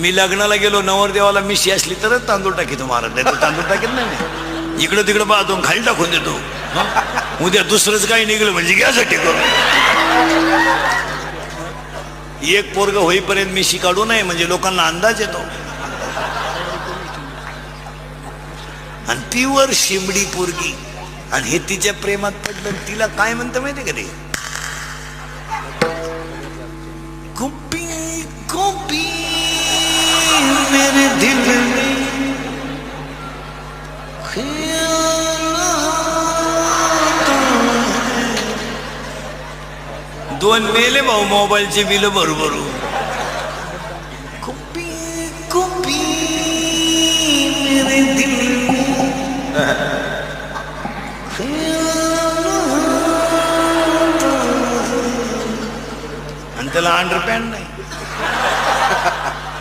मी लग्नाला गेलो नवरदेवाला मिशी असली तरच तांदूळ टाकीतो महाराज, नाही तर तांदूळ टाकीत नाही. इकडं तिकडं पाहतो खाली टाकून देतो. उद्या दुसरंच काही निघलं म्हणजे घ्यासाठी करू. एक पोरग होईपर्यंत मिशी काढू नये म्हणजे लोकांना अंदाज येतो. आणि प्युअर शिमडी पोरगी आणि हे तिच्या प्रेमात पडलं. तिला काय म्हणतं माहिती का ते, गोपी गोपी मेरे दिल में दोन मेले भाऊ मोबाईलचे बिल भरू. गोपी गोपी मेरे दिल आणि त्याला अंडरपॅन्ट नाही.